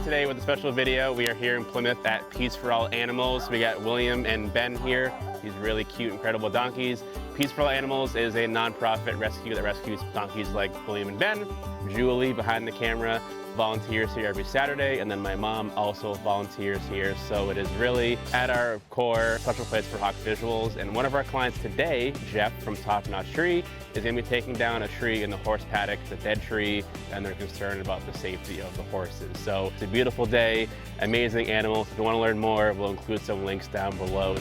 today with a special video. We are here in Plymouth at Peace for All Animals. We got William and Ben here. These really cute, incredible donkeys. Peace for All Animals is a non-profit rescue that rescues donkeys like William and Ben. Julie, behind the camera, volunteers here every Saturday, and then my mom also volunteers here. So it is really, at our core, a special place for Hawk Visuals. And one of our clients today, Jeff from Top Notch Tree, is going to be taking down a tree in the horse paddock. It's a dead tree, and they're concerned about the safety of the horses. So it's a beautiful day, amazing animals. If you want to learn more, we'll include some links down below.